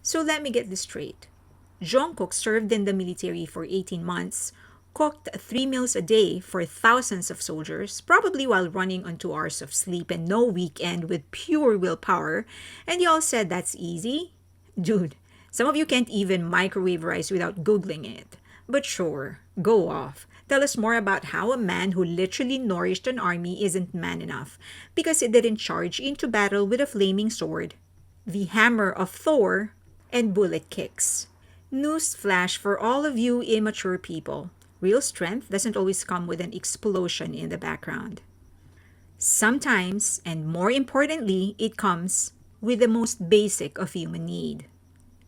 So let me get this straight. JUNGKOOK served in the military for 18 months, cooked 3 meals a day for thousands of soldiers, probably while running on 2 hours of sleep and no weekend with pure willpower, and y'all said that's easy? Dude, some of you can't even microwave rice without Googling it. But sure, go off. Tell us more about how a man who literally nourished an army isn't man enough because it didn't charge into battle with a flaming sword, the hammer of Thor, and bullet kicks. Newsflash for all of you immature people. Real strength doesn't always come with an explosion in the background. Sometimes, and more importantly, it comes with the most basic of human need: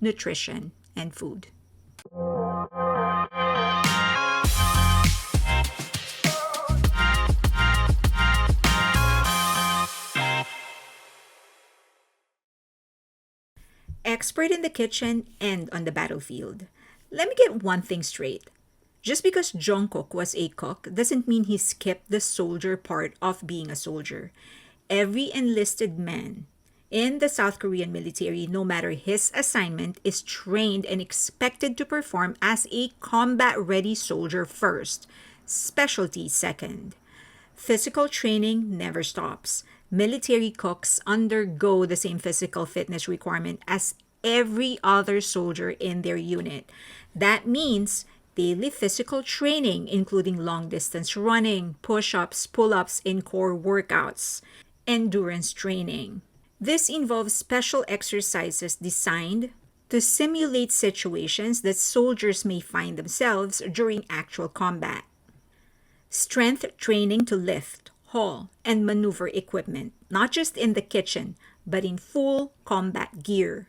nutrition and food. Expert in the kitchen and on the battlefield. Let me get one thing straight. Just because Jungkook was a cook doesn't mean he skipped the soldier part of being a soldier. Every enlisted man in the South Korean military, no matter his assignment, is trained and expected to perform as a combat ready soldier first, specialty second. Physical training never stops. Military cooks undergo the same physical fitness requirement as every other soldier in their unit. That means daily physical training, including long distance running, push ups, pull ups, and core workouts, endurance training. This involves special exercises designed to simulate situations that soldiers may find themselves during actual combat. Strength training to lift, haul, and maneuver equipment, not just in the kitchen, but in full combat gear.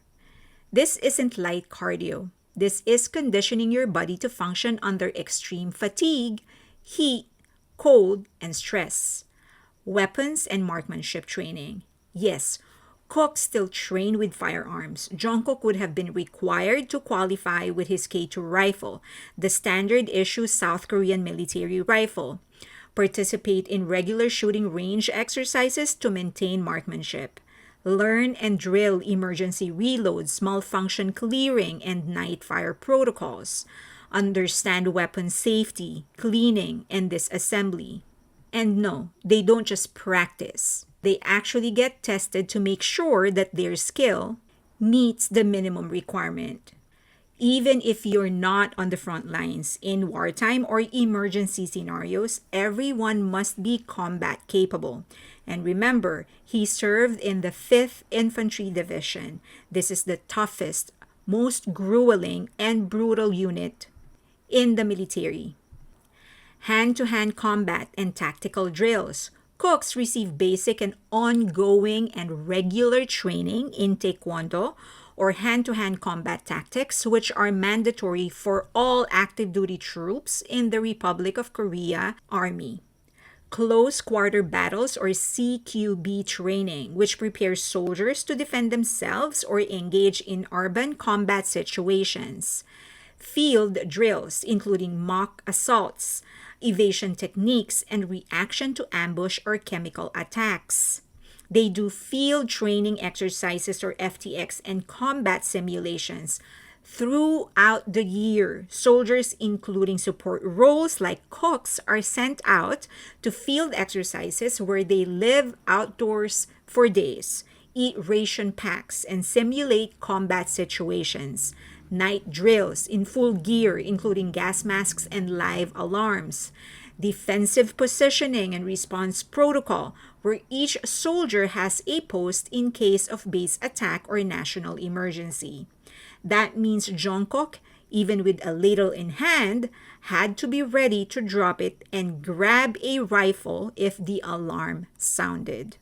This isn't light cardio. This is conditioning your body to function under extreme fatigue, heat, cold, and stress. Weapons and marksmanship training. Yes, cooks still train with firearms. Jungkook would have been required to qualify with his K2 rifle, the standard issue South Korean military rifle. Participate in regular shooting range exercises to maintain marksmanship. Learn and drill emergency reloads, malfunction clearing, and night fire protocols. Understand weapon safety, cleaning, and disassembly. And no, they don't just practice. They actually get tested to make sure that their skill meets the minimum requirement. Even if you're not on the front lines, in wartime or emergency scenarios, everyone must be combat capable. And remember, he served in the 5th Infantry Division. This is the toughest, most grueling, and brutal unit in the military. Hand-to-hand combat and tactical drills. Cooks receive basic and ongoing and regular training in Taekwondo or hand-to-hand combat tactics, which are mandatory for all active duty troops in the Republic of Korea Army. Close quarter battles or CQB training, which prepares soldiers to defend themselves or engage in urban combat situations. Field drills, including mock assaults, evasion techniques, and reaction to ambush or chemical attacks. They do field training exercises or FTX and combat simulations. Throughout the year, soldiers, including support roles like cooks, are sent out to field exercises where they live outdoors for days, eat ration packs, and simulate combat situations. Night drills in full gear, including gas masks and live alarms. Defensive positioning and response protocol, where each soldier has a post in case of base attack or national emergency. That means Jungkook, even with a ladle in hand, had to be ready to drop it and grab a rifle if the alarm sounded.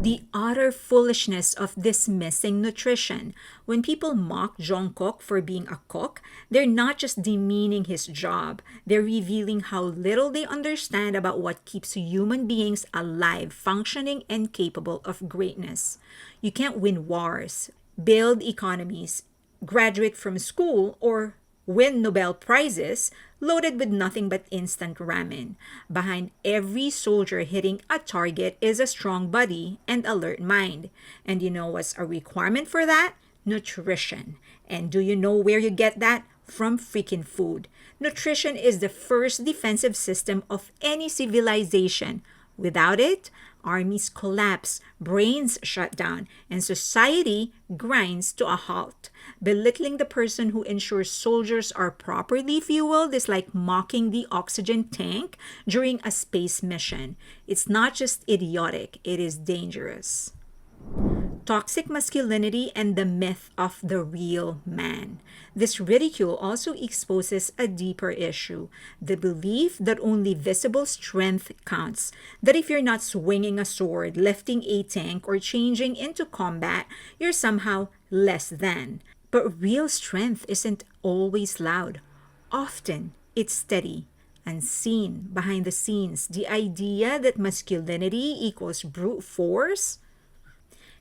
The utter foolishness of dismissing nutrition. When people mock Jungkook for being a cook, they're not just demeaning his job, they're revealing how little they understand about what keeps human beings alive, functioning, and capable of greatness. You can't win wars, build economies, graduate from school, or win Nobel Prizes loaded with nothing but instant ramen. Behind every soldier hitting a target is a strong body and alert mind. And you know what's a requirement for that? Nutrition. And do you know where you get that? From freaking food. Nutrition is the first defensive system of any civilization. Without it, armies collapse, brains shut down, and society grinds to a halt. Belittling the person who ensures soldiers are properly fueled is like mocking the oxygen tank during a space mission. It's not just idiotic, it is dangerous. Toxic masculinity and the myth of the real man. This ridicule also exposes a deeper issue, the belief that only visible strength counts, that if you're not swinging a sword, lifting a tank, or changing into combat, you're somehow less than. But real strength isn't always loud. Often, it's steady, unseen, behind the scenes. The idea that masculinity equals brute force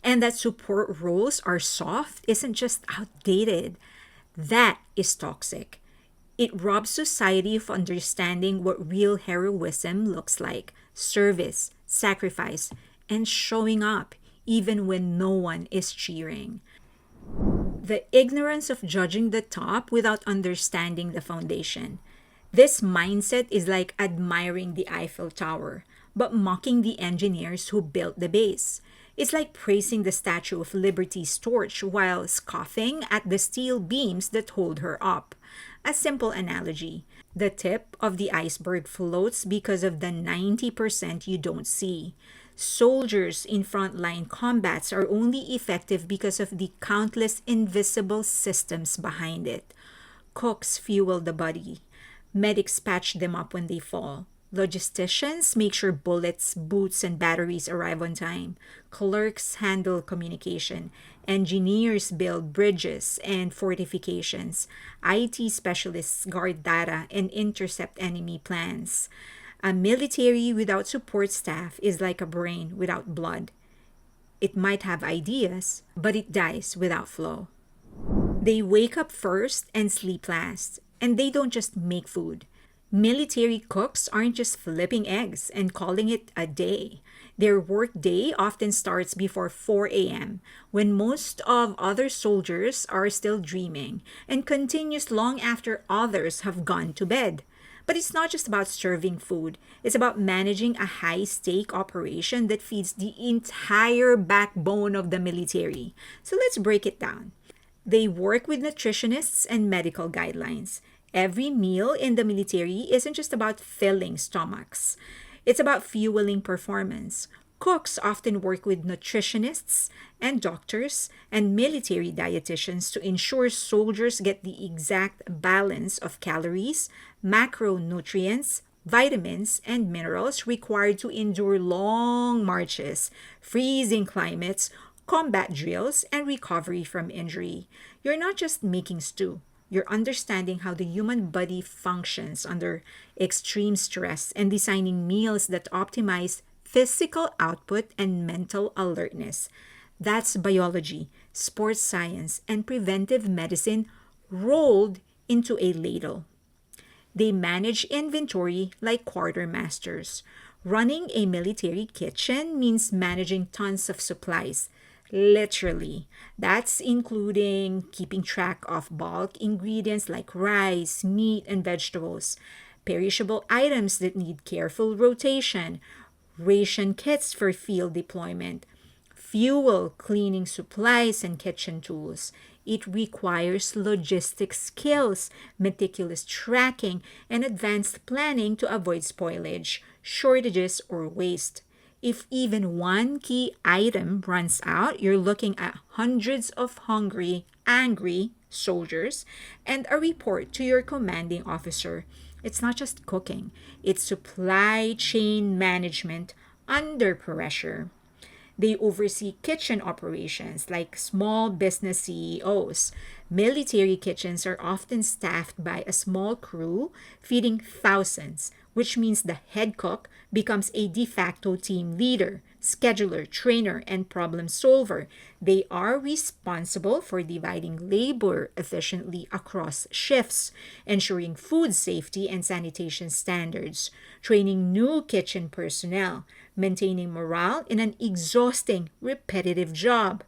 and that support roles are soft isn't just outdated. That is toxic. It robs society of understanding what real heroism looks like: service, sacrifice, and showing up even when no one is cheering. The ignorance of judging the top without understanding the foundation. This mindset is like admiring the Eiffel Tower, but mocking the engineers who built the base. It's like praising the Statue of Liberty's torch while scoffing at the steel beams that hold her up. A simple analogy: the tip of the iceberg floats because of the 90% you don't see. Soldiers in frontline combats are only effective because of the countless invisible systems behind it. Cooks fuel the body. Medics patch them up when they fall. Logisticians make sure bullets, boots, and batteries arrive on time. Clerks handle communication. Engineers build bridges and fortifications. IT specialists guard data and intercept enemy plans. A military without support staff is like a brain without blood. It might have ideas, but it dies without flow. They wake up first and sleep last. And they don't just make food. Military cooks aren't just flipping eggs and calling it a day. Their work day often starts before 4 a.m., when most of other soldiers are still dreaming, and continues long after others have gone to bed. But it's not just about serving food, it's about managing a high stake operation that feeds the entire backbone of the military. So let's break it down. They work with nutritionists and medical guidelines. Every meal in the military isn't just about filling stomachs, it's about fueling performance. Cooks often work with nutritionists and doctors and military dietitians to ensure soldiers get the exact balance of calories, macronutrients, vitamins, and minerals required to endure long marches, freezing climates, combat drills, and recovery from injury. You're not just making stew. You're understanding how the human body functions under extreme stress and designing meals that optimize physical output and mental alertness. That's biology, sports science, and preventive medicine rolled into a ladle. They manage inventory like quartermasters. Running a military kitchen means managing tons of supplies. Literally. That's including keeping track of bulk ingredients like rice, meat, and vegetables, perishable items that need careful rotation, ration kits for field deployment, fuel, cleaning supplies, and kitchen tools. It requires logistic skills, meticulous tracking, and advanced planning to avoid spoilage, shortages, or waste. If even one key item runs out, you're looking at hundreds of hungry, angry soldiers and a report to your commanding officer. It's not just cooking, it's supply chain management under pressure. They oversee kitchen operations like small business CEOs. Military kitchens are often staffed by a small crew feeding thousands, which means the head cook becomes a de facto team leader, scheduler, trainer, and problem solver. They are responsible for dividing labor efficiently across shifts, ensuring food safety and sanitation standards, training new kitchen personnel, maintaining morale in an exhausting, repetitive job.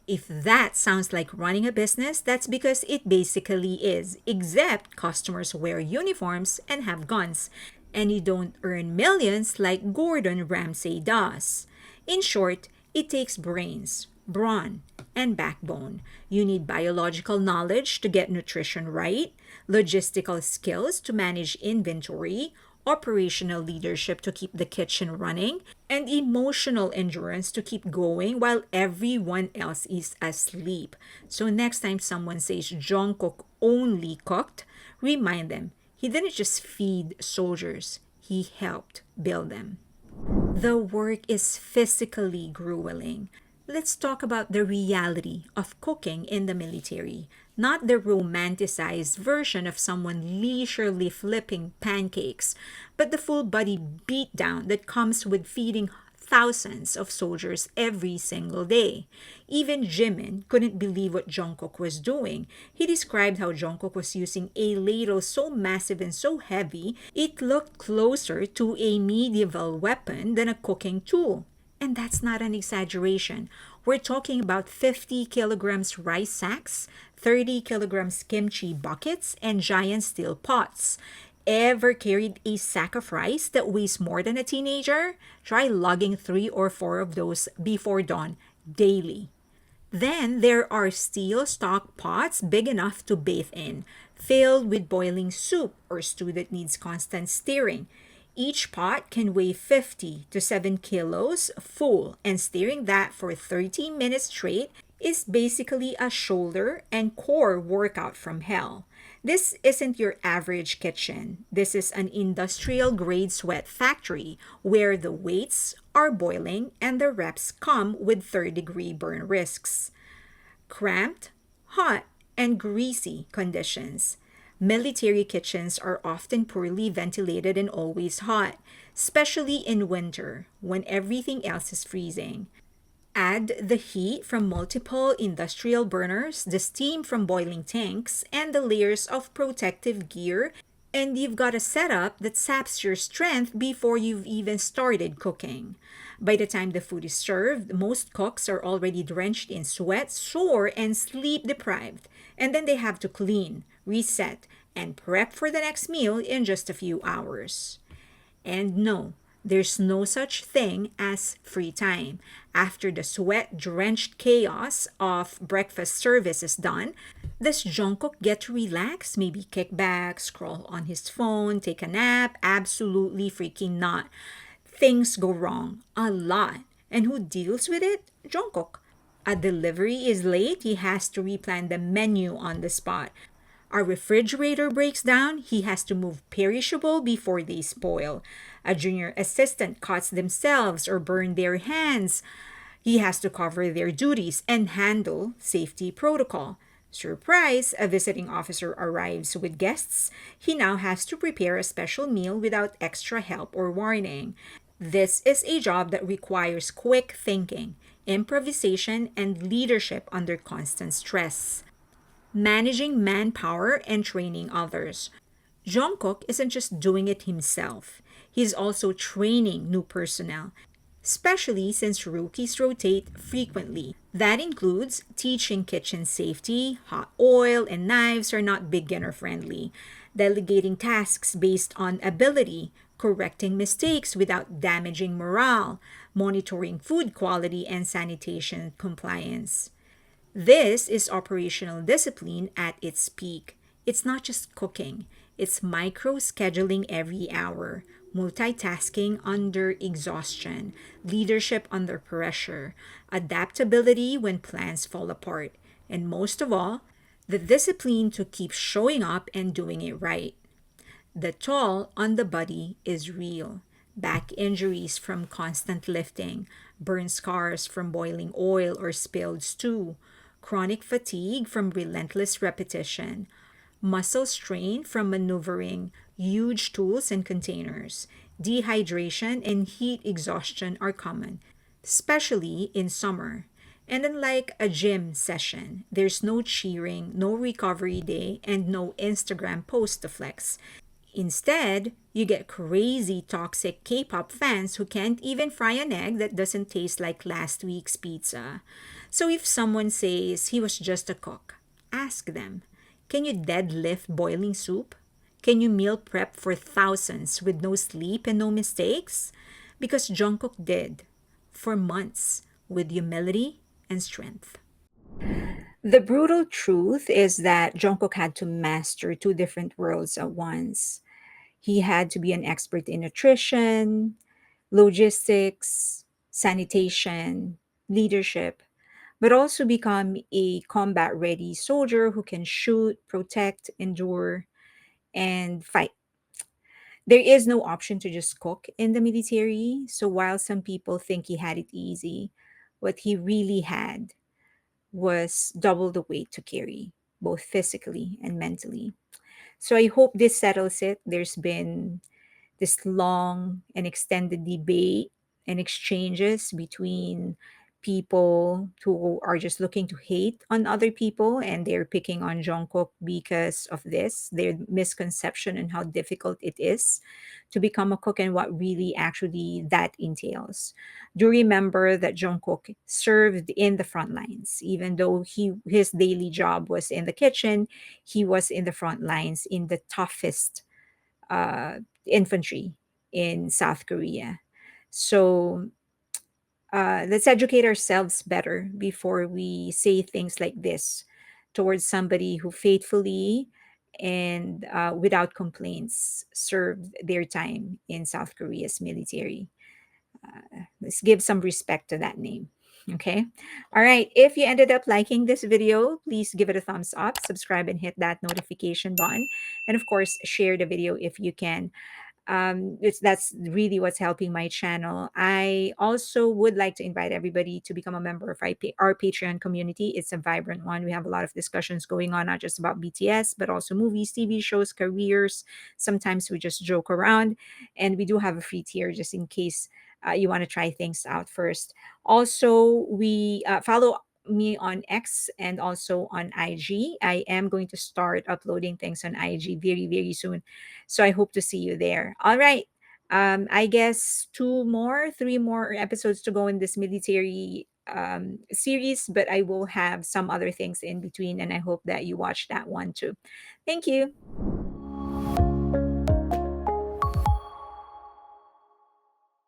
If that sounds like running a business, that's because it basically is, except customers wear uniforms and have guns, and you don't earn millions like Gordon Ramsay does. In short, it takes brains, brawn, and backbone. You need biological knowledge to get nutrition right, logistical skills to manage inventory, operational leadership to keep the kitchen running, and emotional endurance to keep going while everyone else is asleep. So next time someone says Jungkook only cooked, remind them he didn't just feed soldiers, he helped build them. The work is physically grueling. Let's talk about the reality of cooking in the military, not the romanticized version of someone leisurely flipping pancakes, but the full body beatdown that comes with feeding thousands of soldiers every single day. Even Jimin couldn't believe what Jungkook was doing. He described how Jungkook was using a ladle so massive and so heavy, it looked closer to a medieval weapon than a cooking tool. And that's not an exaggeration. We're talking about 50 kilograms rice sacks, 30 kilograms kimchi buckets, and giant steel pots. Ever carried a sack of rice that weighs more than a teenager? Try lugging 3 or 4 of those before dawn daily. Then there are steel stock pots big enough to bathe in, filled with boiling soup or stew that needs constant stirring. Each pot can weigh 50 to 7 kilos full, and stirring that for 30 minutes straight is basically a shoulder and core workout from hell. This isn't your average kitchen. This is an industrial grade sweat factory where the weights are boiling and the reps come with third-degree burn risks. Cramped, hot, and greasy conditions. Military kitchens are often poorly ventilated and always hot, especially in winter when everything else is freezing. Add the heat from multiple industrial burners, the steam from boiling tanks, and the layers of protective gear, and you've got a setup that saps your strength before you've even started cooking. By the time the food is served, most cooks are already drenched in sweat, sore, and sleep deprived, and then they have to clean, reset, and prep for the next meal in just a few hours. And no, there's no such thing as free time. After the sweat drenched chaos of breakfast service is done, does Jungkook get to relax? Maybe kick back, scroll on his phone, take a nap? Absolutely freaking not. Things go wrong. A lot. And who deals with it? Jungkook. A delivery is late, he has to replan the menu on the spot. A refrigerator breaks down, he has to move perishable before they spoil. A junior assistant cuts themselves or burn their hands. He has to cover their duties and handle safety protocol. Surprise, a visiting officer arrives with guests. He now has to prepare a special meal without extra help or warning. This is a job that requires quick thinking, improvisation, and leadership under constant stress. Managing manpower and training others. Jungkook isn't just doing it himself. He's also training new personnel, especially since rookies rotate frequently. That includes teaching kitchen safety, hot oil, and knives are not beginner friendly, delegating tasks based on ability, correcting mistakes without damaging morale, monitoring food quality and sanitation compliance. This is operational discipline at its peak. It's not just cooking, it's micro scheduling every hour, multitasking under exhaustion, leadership under pressure, adaptability when plans fall apart, and most of all, the discipline to keep showing up and doing it right. The toll on the body is real. Back injuries from constant lifting, burn scars from boiling oil or spilled stew, chronic fatigue from relentless repetition, muscle strain from maneuvering huge tools and containers, dehydration and heat exhaustion are common, especially in summer. And unlike a gym session, there's no cheering, no recovery day, and no Instagram post to flex. Instead, you get crazy toxic K-pop fans who can't even fry an egg that doesn't taste like last week's pizza. So if someone says he was just a cook, ask them, can you deadlift boiling soup? Can you meal prep for thousands with no sleep and no mistakes? Because Jungkook did for months with humility and strength. The brutal truth is that Jungkook had to master two different worlds at once. He had to be an expert in nutrition, logistics, sanitation, leadership, but also become a combat ready soldier who can shoot, protect, endure, and fight. There is no option to just cook in the military. So while some people think he had it easy, what he really had was double the weight to carry, both physically and mentally. So I hope this settles it. There's been this long and extended debate and exchanges between people who are just looking to hate on other people, and they're picking on Jungkook because of this, their misconception and how difficult it is to become a cook and what really actually that entails. Do remember that Jungkook served in the front lines. Even though his daily job was in the kitchen, he was in the front lines in the toughest infantry in South Korea. So let's educate ourselves better before we say things like this towards somebody who faithfully and without complaints served their time in South Korea's military. Let's give some respect to that name. Okay. All right. If you ended up liking this video, please give it a thumbs up, subscribe, and hit that notification button. And of course, share the video if you can. That's really what's helping my channel. I also would like to invite everybody to become a member of our Patreon community. It's a vibrant one. We have a lot of discussions going on, not just about BTS, but also movies, TV shows, careers. Sometimes we just joke around, and we do have a free tier just in case you want to try things out first. Also, we follow me on X and also on IG. I am going to start uploading things on IG very, very soon. So I hope to see you there. All right. I guess three more episodes to go in this military series, but I will have some other things in between, and I hope that you watch that one too. Thank you.